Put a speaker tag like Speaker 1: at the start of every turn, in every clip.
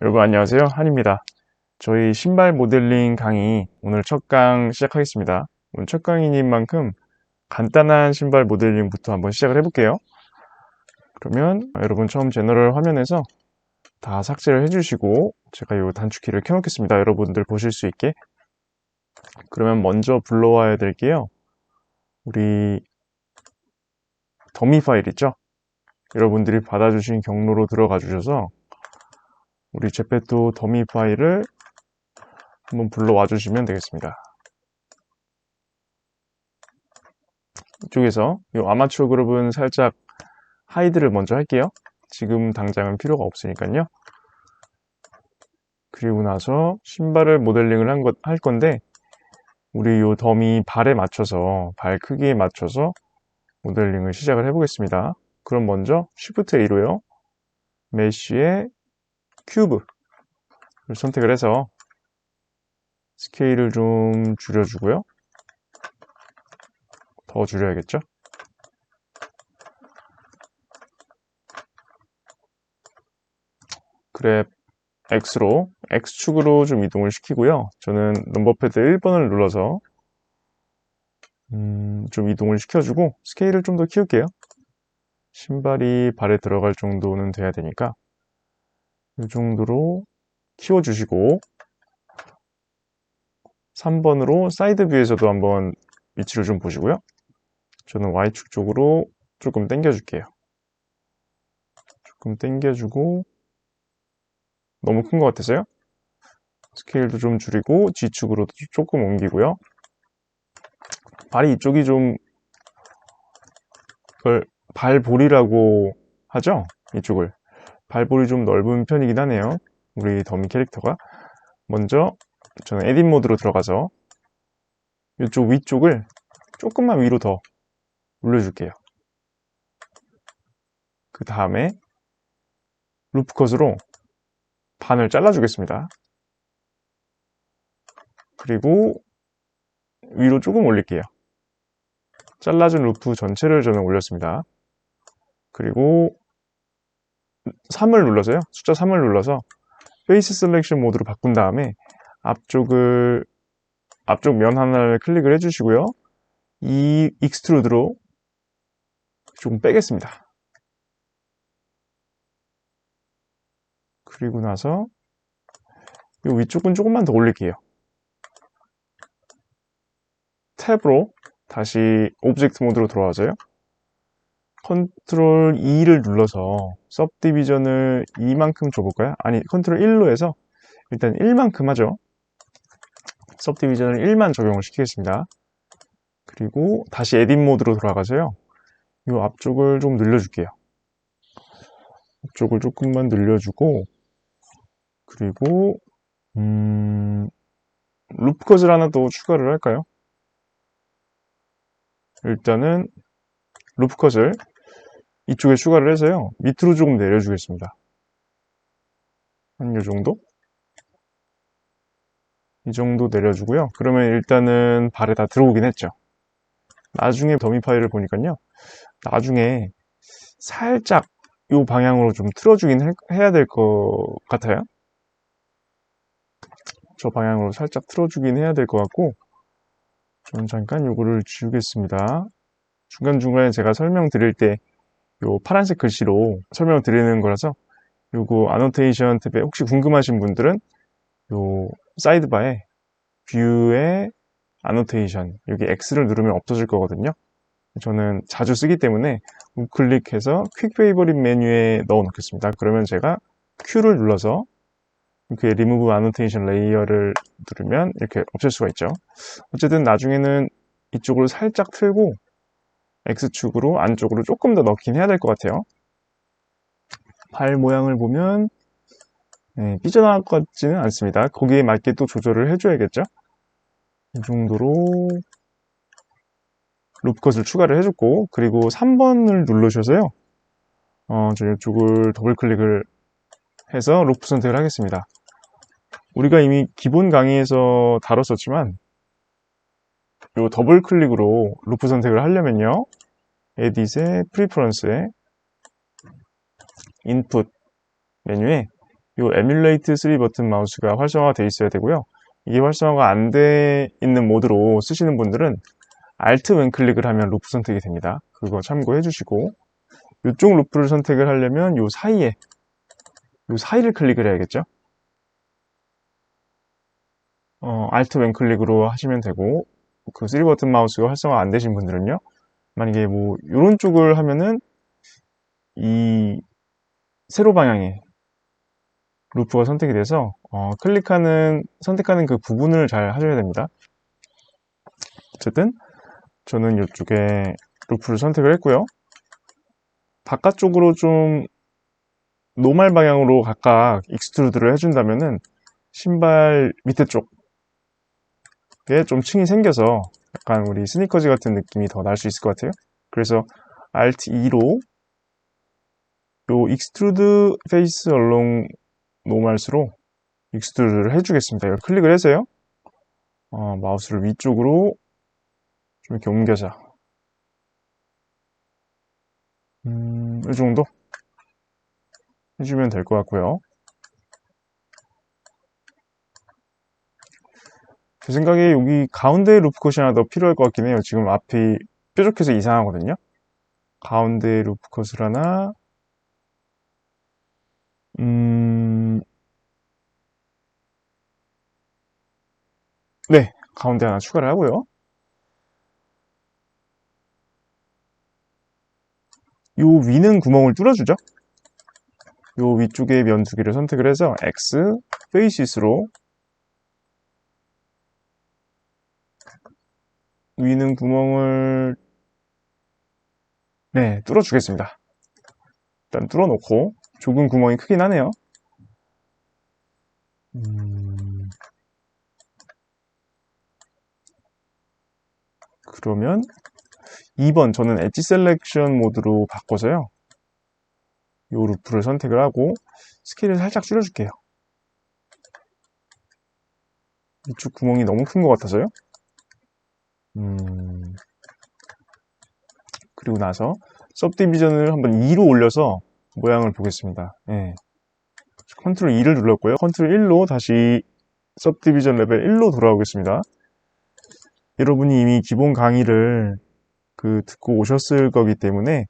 Speaker 1: 여러분 안녕하세요, 한입니다. 저희 신발 모델링 강의 오늘 첫 강 시작하겠습니다. 오늘 첫 강의인 만큼 간단한 신발 모델링부터 한번 시작을 해볼게요. 그러면 여러분 처음 제너럴 화면에서 다 삭제를 해주시고 제가 이 단축키를 켜놓겠습니다. 여러분들 보실 수 있게. 그러면 먼저 불러와야 될 게요, 우리 더미 파일 있죠? 여러분들이 받아주신 경로로 들어가 주셔서 우리 제페토 더미 파일을 한번 불러와 주시면 되겠습니다. 이쪽에서 이 아마추어 그룹은 살짝 하이드를 먼저 할게요. 지금 당장은 필요가 없으니까요. 그리고 나서 신발을 모델링을 할 건데, 우리 이 더미 발에 맞춰서, 발 크기에 맞춰서 모델링을 시작을 해보겠습니다. 그럼 먼저 Shift A로요, 메쉬의 큐브를 선택을 해서 스케일을 좀 줄여주고요. 더 줄여야겠죠? 그랩 X로, X축으로 좀 이동을 시키고요. 저는 넘버패드 1번을 눌러서 좀 이동을 시켜주고 스케일을 좀 더 키울게요. 신발이 발에 들어갈 정도는 돼야 되니까 이 정도로 키워주시고, 3번으로 사이드 뷰에서도 한번 위치를 좀 보시고요. 저는 Y축 쪽으로 조금 당겨줄게요. 조금 당겨주고, 너무 큰 것 같아서요. 스케일도 좀 줄이고 G축으로도 조금 옮기고요. 발이 이쪽이 좀, 그걸 발볼이라고 하죠? 이쪽을. 발볼이 좀 넓은 편이긴 하네요, 우리 더미 캐릭터가. 먼저 저는 에딧 모드로 들어가서 이쪽 위쪽을 조금만 위로 더 올려줄게요. 그 다음에 루프컷으로 반을 잘라주겠습니다. 그리고 위로 조금 올릴게요. 잘라준 루프 전체를 저는 올렸습니다. 그리고 3을 눌러서요, 숫자 3을 눌러서 페이스 셀렉션 모드로 바꾼 다음에 앞쪽 면 하나를 클릭을 해주시고요. 이 익스트루드로 조금 빼겠습니다. 그리고 나서 이 위쪽은 조금만 더 올릴게요. 탭으로 다시 오브젝트 모드로 들어와서요, 컨트롤 2를 눌러서 सब디비전을 2만큼 줘볼까요? 아니, 컨트롤 1로 해서 일단 1만큼 하죠. सब디비전을 1만 적용을 시키겠습니다. 그리고 다시 에딧 모드로 돌아가서요, 이 앞쪽을 좀 늘려줄게요. 앞쪽을 조금만 늘려주고, 그리고 루프컷을 하나 더 추가를 할까요? 일단은 루프컷을 이쪽에 추가를 해서요, 밑으로 조금 내려주겠습니다. 한 이 정도? 이 정도 내려주고요. 그러면 일단은 발에 다 들어오긴 했죠. 나중에 더미 파일을 보니까요, 나중에 살짝 이 방향으로 좀 틀어주긴 해야 될 것 같아요. 저 방향으로 살짝 틀어주긴 해야 될 것 같고, 저는 잠깐 요거를 지우겠습니다. 중간중간에 제가 설명드릴 때 요 파란색 글씨로 설명드리는 거라서, 요거 아노테이션 탭에 혹시 궁금하신 분들은 요 사이드바에 뷰에 아노테이션, 여기 X를 누르면 없어질 거거든요. 저는 자주 쓰기 때문에 우클릭해서 퀵 페이버릿 메뉴에 넣어 놓겠습니다. 그러면 제가 Q를 눌러서 이렇게 리무브 아노테이션 레이어를 누르면 이렇게 없앨 수가 있죠. 어쨌든 나중에는 이쪽으로 살짝 틀고 X축으로 안쪽으로 조금 더 넣긴 해야 될 것 같아요. 발 모양을 보면 삐져나갈 것 같지는 않습니다. 거기에 맞게 또 조절을 해줘야겠죠. 이 정도로 루프컷을 추가를 해줬고, 그리고 3번을 누르셔서요, 저 이쪽을 더블 클릭을 해서 루프 선택을 하겠습니다. 우리가 이미 기본 강의에서 다뤘었지만 이 더블 클릭으로 루프 선택을 하려면요, 에딧의 프리퍼런스에 인풋 메뉴에 이 에뮬레이트 3 버튼 마우스가 활성화가 되어 있어야 되고요. 이게 활성화가 안 돼 있는 모드로 쓰시는 분들은 Alt 왼클릭을 하면 루프 선택이 됩니다. 그거 참고해 주시고, 이쪽 루프를 선택을 하려면 요 사이를 클릭을 해야겠죠. Alt 왼클릭으로 하시면 되고, 그 3 버튼 마우스가 활성화 안 되신 분들은요, 만약에 뭐 이런 쪽을 하면은 이 세로 방향의 루프가 선택이 돼서 선택하는 그 부분을 잘 하셔야 됩니다. 어쨌든 저는 이쪽에 루프를 선택을 했고요. 바깥쪽으로 좀 노멀 방향으로 각각 익스트루드를 해준다면은 신발 밑에 쪽에 좀 층이 생겨서 약간 우리 스니커즈 같은 느낌이 더 날 수 있을 것 같아요. 그래서 Alt 2로 요 익스트루드 페이스 얼롱 노멀스로 익스트루드를 해주겠습니다. 이걸 클릭을 해서요. 마우스를 위쪽으로 좀 이렇게 옮겨서 이 정도 해주면 될 것 같고요. 제 생각에 여기 가운데 루프컷이 하나 더 필요할 것 같긴 해요. 지금 앞이 뾰족해서 이상하거든요. 가운데 루프컷을 하나 네, 가운데 하나 추가를 하고요. 요 위는 구멍을 뚫어주죠. 요 위쪽에 면 두 개를 선택을 해서 X, 페이시스로 위는 구멍을 네, 뚫어주겠습니다. 일단 뚫어놓고 좁은 구멍이 크긴 하네요. 그러면 2번 저는 엣지 셀렉션 모드로 바꿔서요. 요 루프를 선택을 하고 스케일을 살짝 줄여줄게요. 이쪽 구멍이 너무 큰 것 같아서요. 그리고 나서 सब디비전을 한번 2로 올려서 모양을 보겠습니다. 네. 컨트롤 2를 눌렀고요. 컨트롤 1로 다시 सब디비전 레벨 1로 돌아오겠습니다. 여러분이 이미 기본 강의를 듣고 오셨을 거기 때문에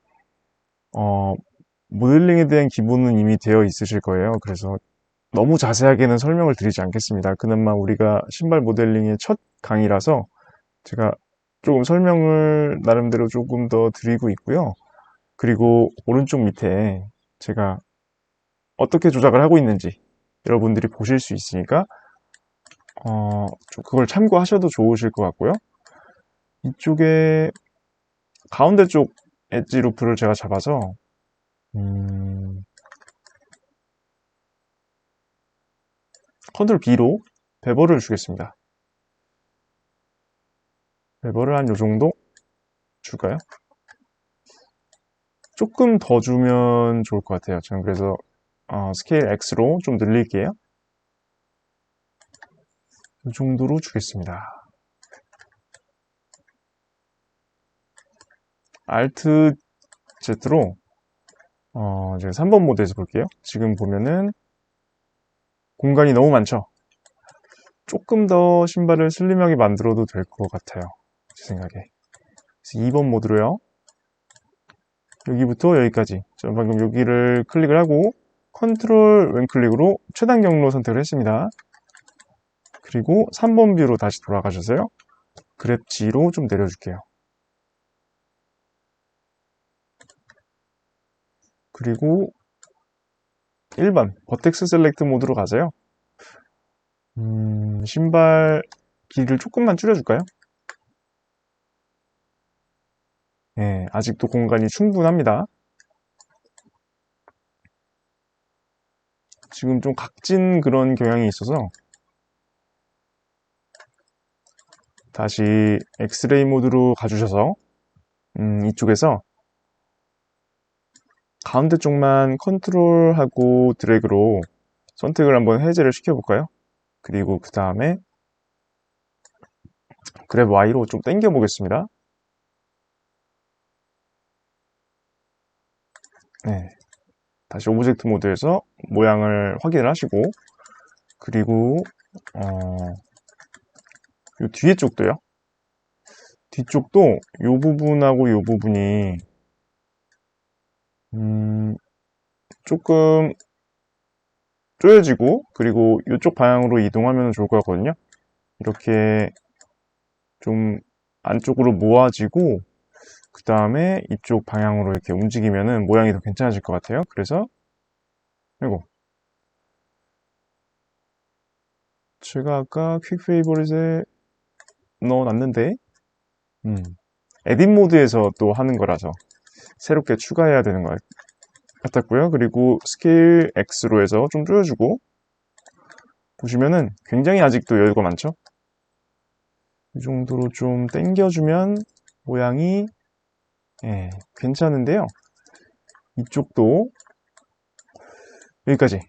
Speaker 1: 모델링에 대한 기본은 이미 되어 있으실 거예요. 그래서 너무 자세하게는 설명을 드리지 않겠습니다. 그나마 우리가 신발 모델링의 첫 강의라서 제가 조금 설명을 나름대로 조금 더 드리고 있고요. 그리고 오른쪽 밑에 제가 어떻게 조작을 하고 있는지 여러분들이 보실 수 있으니까 그걸 참고하셔도 좋으실 것 같고요. 이쪽에 가운데 쪽 엣지 루프를 제가 잡아서 컨트롤 B로 베버를 주겠습니다. 베버를 한 요 정도 줄까요? 조금 더 주면 좋을 것 같아요. 저는 그래서 스케일 X로 좀 늘릴게요. 이 정도로 주겠습니다. Alt Z로 제가 3번 모드에서 볼게요. 지금 보면은 공간이 너무 많죠? 조금 더 신발을 슬림하게 만들어도 될 것 같아요. 제 생각에. 그래서 2번 모드로요. 여기부터 여기까지. 저는 방금 여기를 클릭을 하고 컨트롤 왼클릭으로 최단 경로 선택을 했습니다. 그리고 3번 뷰로 다시 돌아가셔서요. 그랩 G로 좀 내려줄게요. 그리고 1번 버텍스 셀렉트 모드로 가서요. 신발 길이를 조금만 줄여줄까요? 네, 아직도 공간이 충분합니다. 지금 좀 각진 그런 경향이 있어서 다시 엑스레이 모드로 가주셔서 이쪽에서 가운데 쪽만 컨트롤하고 드래그로 선택을 한번 해제를 시켜볼까요? 그리고 그 다음에 그랩 Y로 좀 당겨 보겠습니다. 네, 다시 오브젝트 모드에서 모양을 확인을 하시고, 그리고 요 뒤에 쪽도요. 뒤쪽도 요 부분하고 요 부분이 조금 쪼여지고, 그리고 이쪽 방향으로 이동하면 좋을 것 같거든요. 이렇게 좀 안쪽으로 모아지고, 그 다음에 이쪽 방향으로 이렇게 움직이면은 모양이 더 괜찮아질 것 같아요. 그래서 이거 제가 아까 퀵 페이버릿에 넣어놨는데 에딧 모드에서 또 하는 거라서 새롭게 추가해야 되는 것 같았고요. 그리고 스케일 X로 해서 좀 줄여주고, 보시면은 굉장히 아직도 여유가 많죠? 이 정도로 좀 당겨주면 모양이 괜찮은데요. 이쪽도 여기까지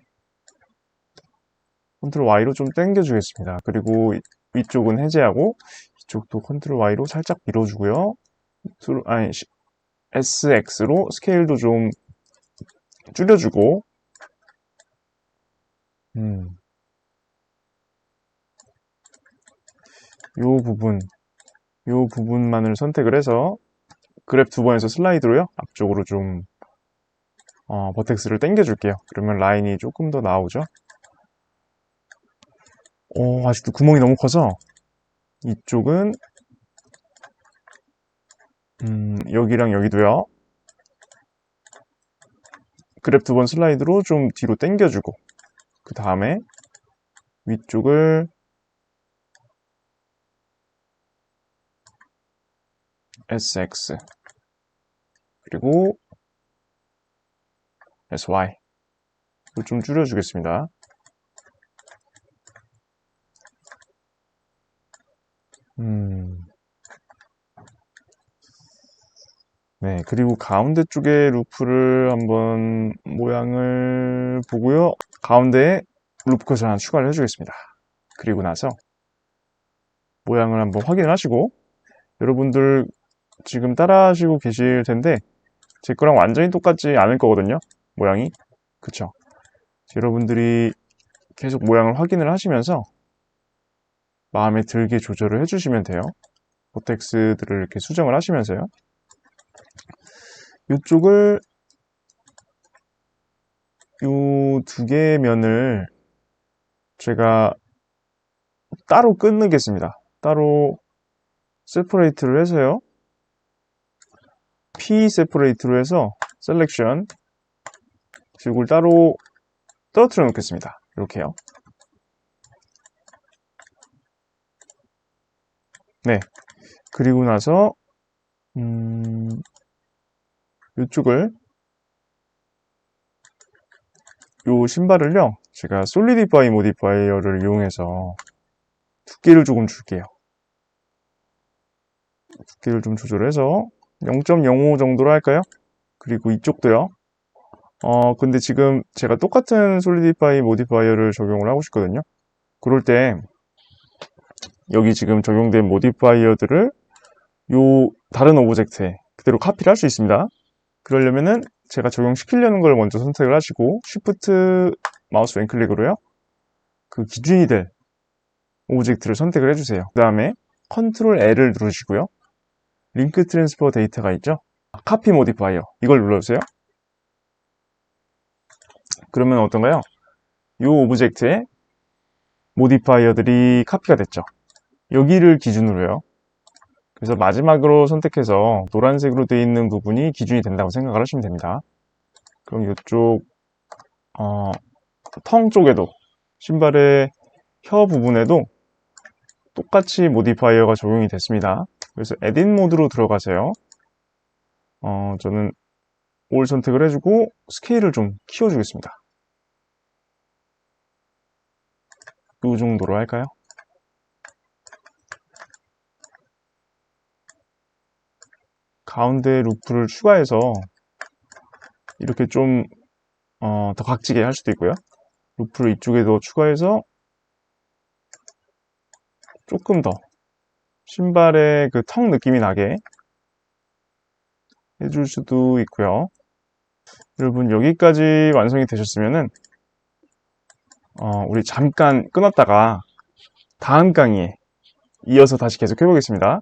Speaker 1: 컨트롤 Y로 좀 당겨주겠습니다. 그리고 위쪽은 해제하고 이쪽도 컨트롤 Y로 살짝 밀어주고요. 아니, SX로 스케일도 좀 줄여주고, 요 부분만을 선택을 해서 그랩 2번에서 슬라이드로요. 앞쪽으로 좀 버텍스를 당겨줄게요. 그러면 라인이 조금 더 나오죠. 아직도 구멍이 너무 커서 이쪽은 여기랑 여기도요. 그랩 2번 슬라이드로 좀 뒤로 당겨주고, 그 다음에 위쪽을 SX 그리고 SY 좀 줄여주겠습니다. 네, 그리고 가운데 쪽에 루프를 한번 모양을 보고요. 가운데에 루프 컷을 하나 추가를 해주겠습니다. 그리고 나서 모양을 한번 확인을 하시고, 여러분들 지금 따라 하시고 계실 텐데 제 거랑 완전히 똑같지 않을 거거든요. 모양이. 그쵸? 여러분들이 계속 모양을 확인을 하시면서 마음에 들게 조절을 해주시면 돼요. 버텍스들을 이렇게 수정을 하시면서요. 이쪽을 요 두 개의 면을 제가 따로 끊겠습니다. 따로 세퍼레이트를 해서요. P 세퍼레이트로 해서 셀렉션 이걸 따로 떨어뜨려 놓겠습니다. 이렇게요. 네. 그리고 나서 이쪽을 요 신발을요. 제가 솔리디파이 모디파이어를 이용해서 두께를 조금 줄게요. 두께를 좀 조절해서 0.05 정도로 할까요? 그리고 이쪽도요. 근데 지금 제가 똑같은 솔리디파이 모디파이어를 적용을 하고 싶거든요. 그럴 때 여기 지금 적용된 모디파이어들을 요 다른 오브젝트에 그대로 카피를 할 수 있습니다. 그러려면은 제가 적용시키려는 걸 먼저 선택을 하시고 Shift 마우스 왼클릭으로요. 그 기준이 될 오브젝트를 선택을 해주세요. 그 다음에 Ctrl L을 누르시고요. 링크 트랜스퍼 데이터가 있죠? 카피 모디파이어 이걸 눌러주세요. 그러면 어떤가요? 이 오브젝트에 모디파이어들이 카피가 됐죠. 여기를 기준으로요. 그래서 마지막으로 선택해서 노란색으로 되어 있는 부분이 기준이 된다고 생각을 하시면 됩니다. 그럼 이쪽 텅 쪽에도 신발의 혀 부분에도 똑같이 모디파이어가 적용이 됐습니다. 그래서 에딧 모드로 들어가세요. 저는 올 선택을 해주고 스케일을 좀 키워주겠습니다. 이 정도로 할까요? 가운데 루프를 추가해서 이렇게 좀 더 각지게 할 수도 있고요. 루프를 이쪽에도 추가해서 조금 더 신발의 그 턱 느낌이 나게 해줄 수도 있고요. 여러분 여기까지 완성이 되셨으면은 우리 잠깐 끊었다가 다음 강의에 이어서 다시 계속 해보겠습니다.